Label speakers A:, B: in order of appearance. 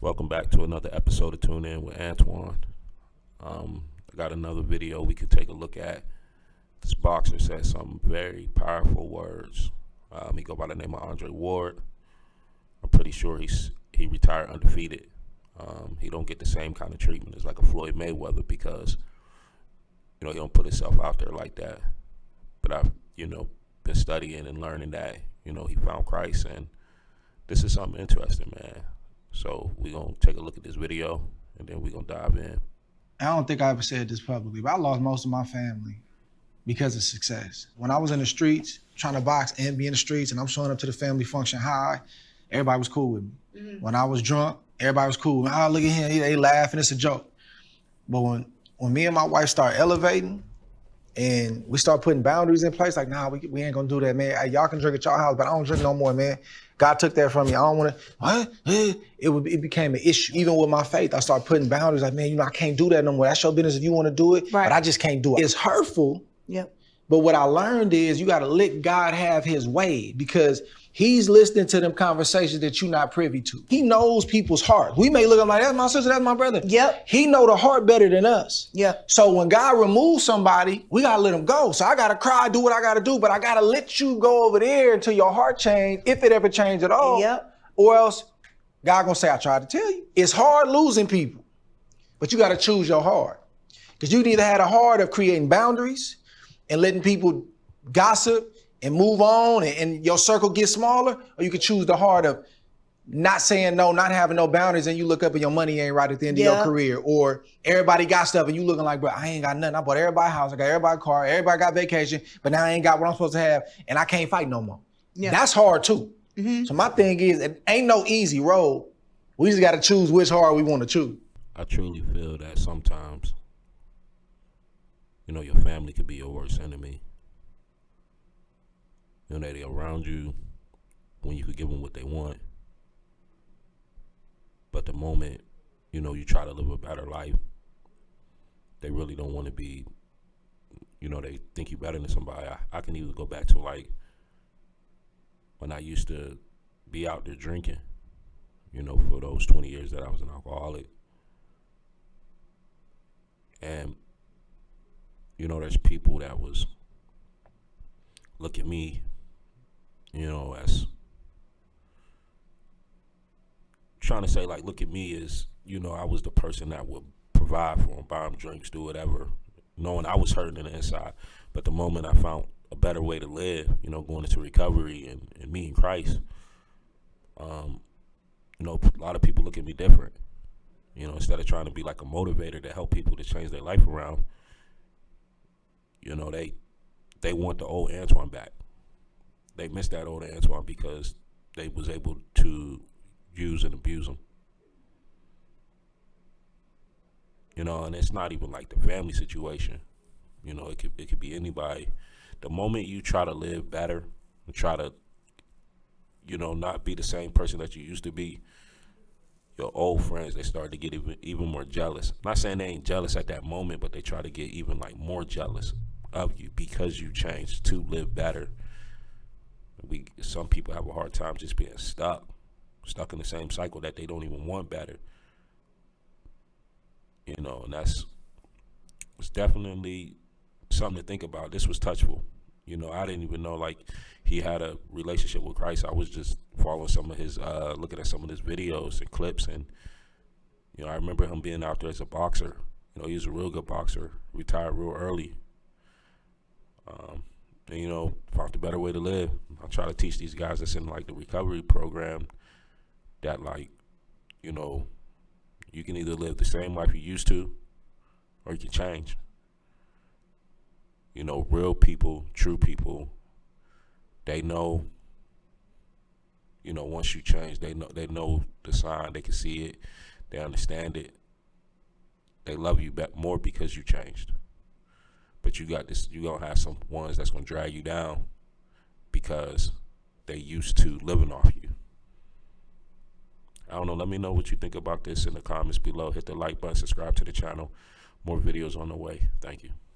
A: Welcome back to another episode of Tune In with Antoine. I got another video we could take a look at. This boxer said some very powerful words. He go by the name of Andre Ward. I'm pretty sure he retired undefeated. He don't get the same kind of treatment as like a Floyd Mayweather because he don't put himself out there like that. But I've been studying and learning that he found Christ, and this is something interesting, man. So we're going to take a look at this video, and then we're going to dive in.
B: I don't think I ever said this publicly, but I lost most of my family because of success. When I was in the streets, trying to box and be in the streets, and I'm showing up to the family function high, everybody was cool with me. Mm-hmm. When I was drunk, everybody was cool. Oh, look at him, they laughing, it's a joke. But when me and my wife start elevating, and we start putting boundaries in place, like, nah, we ain't gonna do that, man. Hey, y'all can drink at y'all house, but I don't drink no more, man. God took that from me. I don't wanna, it became an issue. Even with my faith, I started putting boundaries, like, man, I can't do that no more. That's your business if you wanna do it, right. But I just can't do it. It's hurtful, yep. But what I learned is you gotta let God have his way, because he's listening to them conversations that you're not privy to. He knows people's hearts. We may look up like, that's my sister, that's my brother. Yep. He know the heart better than us. Yep. So when God removes somebody, we gotta let him go. So I gotta cry, do what I gotta do, but I gotta let you go over there until your heart change, if it ever change at all. Yep. Or else God gonna say, I tried to tell you. It's hard losing people, but you gotta choose your heart. Because you either had a heart of creating boundaries and letting people gossip and move on and your circle gets smaller, or you could choose the heart of not saying no, not having no boundaries, and you look up and your money ain't right at the end of your career, or everybody got stuff and you looking like, bro, I ain't got nothing. I bought everybody a house, I got everybody a car, everybody got vacation, but now I ain't got what I'm supposed to have and I can't fight no more. Yeah. That's hard too. Mm-hmm. So my thing is, it ain't no easy road. We just got to choose which heart we want to choose.
A: I truly feel that sometimes, your family could be your worst enemy. They're around you when you could give them what they want. But the moment, you try to live a better life, they really don't want to be, they think you better than somebody. I can even go back to like when I used to be out there drinking, for those 20 years that I was an alcoholic. And, there's people that was look at me, as trying to say, like, look at me as, I was the person that would provide for them, buy them drinks, do whatever, knowing I was hurting in the inside. But the moment I found a better way to live, going into recovery and meeting Christ, a lot of people look at me different. Instead of trying to be like a motivator to help people to change their life around, they want the old Antoine back. They miss that old Antoine because they was able to use and abuse him. And it's not even like the family situation. It could be anybody. The moment you try to live better and try to, not be the same person that you used to be, your old friends, they start to get even more jealous. I'm not saying they ain't jealous at that moment, but they try to get even like more jealous of you because you changed to live better. Some people have a hard time just being stuck in the same cycle that they don't even want better. And it's definitely something to think about. This was touchful. I didn't even know like he had a relationship with Christ. I was just following some of his, looking at some of his videos and clips, and I remember him being out there as a boxer. He was a real good boxer, retired real early. And found a better way to live. I try to teach these guys that's in like the recovery program that like, you can either live the same life you used to, or you can change. Real people, true people, they know, once you change, they know the sign, they can see it, they understand it. They love you back more because you changed. But you're gonna have some ones that's gonna drag you down because they used to living off you. I don't know, let me know what you think about this in the comments below. Hit the like button, subscribe to the channel. More videos on the way. Thank you.